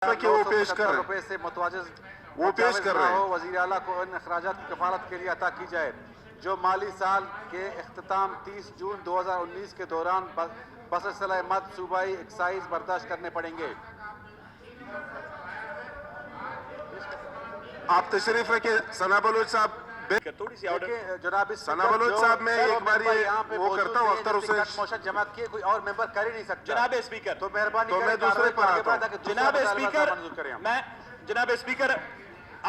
کہ وہ پیش کر روپے سے متواجد وہ پیش کر رہے ہیں. وزیر اعلیٰ کو ان اخراجات کی کفالت کے لیے عطا کی جائے جو مالی سال کے اختتام 30 جون 2019 کے دوران بسلسلہ مد صوبائی ایکسائز برداشت کرنے پڑیں گے. آپ تشریف رکھیں. ثنا بلوچ صاحب تھوڑی سی جناب ثنا بلوچ صاحب میں ایک بار یہ وہ کرتا ہوں اختر اسے موشن جمع کیے کوئی اور ممبر کر ہی نہیں سکتا. جناب اسپیکر تو مہربانی تو میں دوسرے پر آتا ہوں. جناب اسپیکر جناب اسپیکر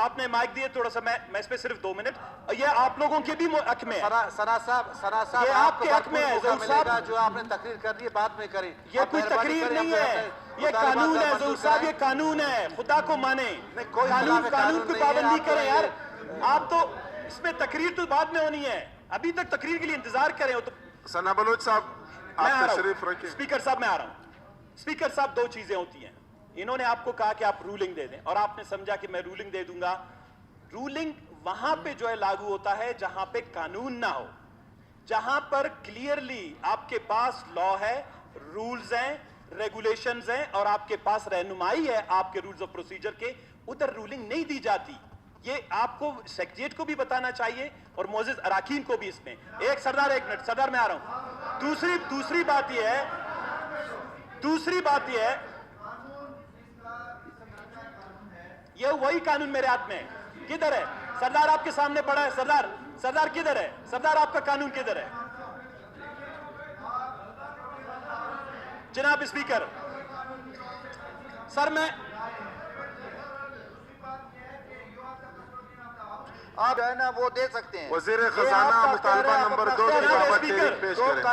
آپ نے مائک دیے تھوڑا سا میں اس پہ صرف 2 منٹ یہ آپ لوگوں کے بھی حق میں ہے. ثنا صاحب یہ آپ کے حق میں ہے. ظہور صاحب جو آپ نے تقریر کر دی ہے بعد میں کریں. یہ کوئی تقریر نہیں ہے, یہ قانون ہے. ظہور صاحب یہ قانون ہے, خدا کو مانے. قانون پہ پابندی کریں یار. آپ تو اس میں تقریر تو بعد میں ہونی ہے, ابھی تک تقریر کے لیے انتظار کریں. ثنا بلوچ صاحب آپ تشریف رکھیں. اسپیکر صاحب میں آ رہا ہوں. اسپیکر صاحب 2 چیزیں ہوتی ہیں. انہوں نے آپ کو کہا کہ آپ رولنگ دے دیں اور آپ نے سمجھا کہ میں رولنگ دے دوں گا. رولنگ وہاں پہ جو ہے لاگو ہوتا ہے جہاں پہ قانون نہ ہو, جہاں پر کلیئرلی آپ کے پاس لا ہے, رولز ہیں, ریگولیشنز ہیں اور آپ کے پاس رہنمائی ہے آپ کے رولز آف پروسیجر کے, ادھر رولنگ نہیں دی جاتی. یہ آپ کو سیکریٹریٹ کو بھی بتانا چاہیے اور معزز اراکین کو بھی. اس میں ایک منٹ سردار میں آ رہا ہوں. دوسری بات یہ ہے یہ وہی قانون میرے ہاتھ میں ہے. کدھر ہے سردار؟ آپ کے سامنے پڑا ہے. سردار کدھر ہے؟ سردار آپ کا قانون کدھر ہے؟ جناب اسپیکر سر میں آپ جو ہے نا وہ دے سکتے ہیں. وزیر خزانہ مطالبہ نمبر 2 کی بابت پیش کریں.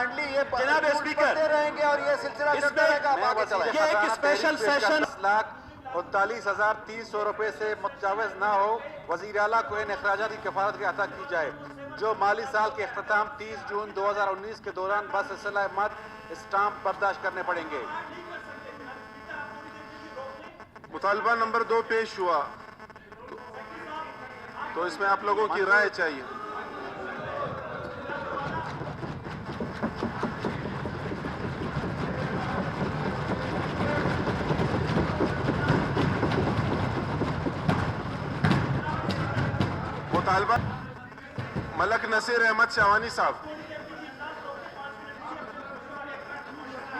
جناب اسپیکر رہیں گے اور یہ سلسلہ چلتا رہے گا. یہ ایک اسپیشل سیشن 10,39,300 روپے سے متجاوز نہ ہو. وزیر اعلیٰ کو ان اخراجات کی کفالت کی عطا کی جائے جو مالی سال کے اختتام 30 جون 2019 کے دوران بسلسلہ مد اسٹامپ برداشت کرنے پڑیں گے. مطالبہ نمبر 2 پیش ہوا تو اس میں آپ لوگوں کی رائے چاہیے. مطالبہ ملک نصیر احمد شاوانی صاحب.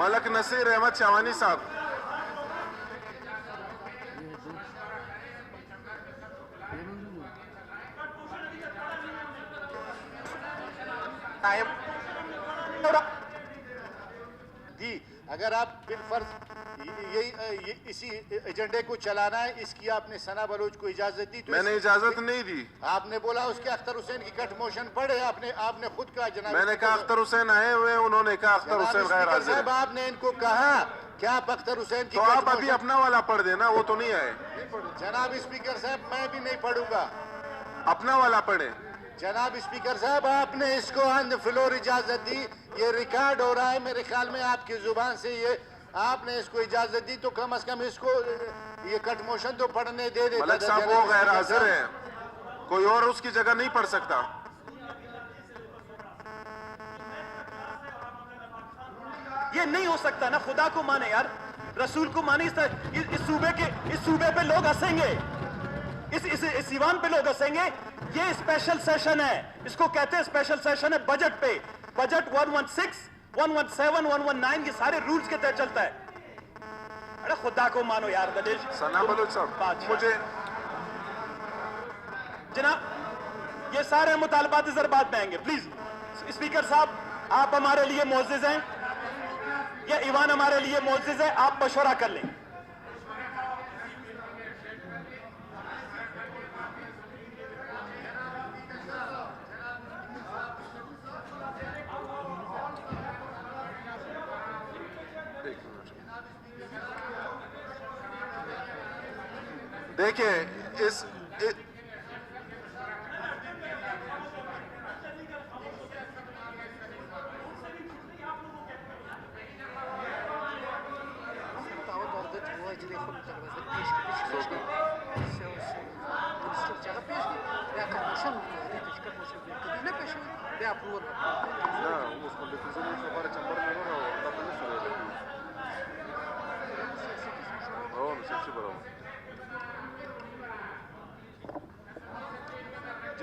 ملک نصیر احمد شاوانی صاحب. دی اگر آپ بالفرض اسی ایجنڈے کو چلانا ہے, اس کی آپ نے ثنا بلوچ کو اجازت دی تو میں نے اجازت نہیں دی. آپ نے بولا اس کے اختر حسین کی کٹ موشن پڑھے. آپ نے خود کہا جناب میں نے کہا اختر حسین آئے ہوئے, انہوں نے کہا اختر حسین غیر حاضر ہے. آپ نے ان کو کہا کیا آپ اختر حسین کی تو آپ ابھی اپنا والا پڑھ دینا, وہ تو نہیں آئے. جناب اسپیکر صاحب میں بھی نہیں پڑھوں گا, اپنا والا پڑھیں. جناب اسپیکر صاحب آپ نے اس کو آن فلور اجازت دی, یہ ریکارڈ ہو رہا ہے. میرے خیال میں آپ کی زبان سے یہ آپ نے اس کو اجازت دی تو کم از کم اس کو یہ کٹ موشن تو پڑھنے دے دے. ملک صاحب وہ غیر حاضر ہے, کوئی اور اس کی جگہ نہیں پڑھ سکتا. یہ نہیں ہو سکتا نا. خدا کو مانے یار, رسول کو مانے. اس صوبے پہ لوگ ہنسیں گے, اس ایوان پہ لوگ ہنسیں گے. یہ اسپیشل سیشن ہے, اس کو کہتے ہیں اسپیشل سیشن ہے بجٹ پہ. بجٹ 116 117 119 یہ سارے رولز کے تحت چلتا ہے. ارے خدا کو مانو یار. ثنا بلوچ صاحب مجھے جناب یہ سارے مطالبات ذرا بعد میں آئیں گے پلیز. اسپیکر صاحب آپ ہمارے لیے معزز ہیں, یہ ایوان ہمارے لیے معزز ہے, آپ مشورہ کر لیں. دیکھیں اس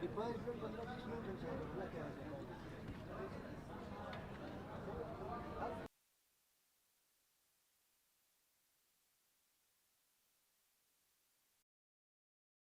Depois, 15 minutos,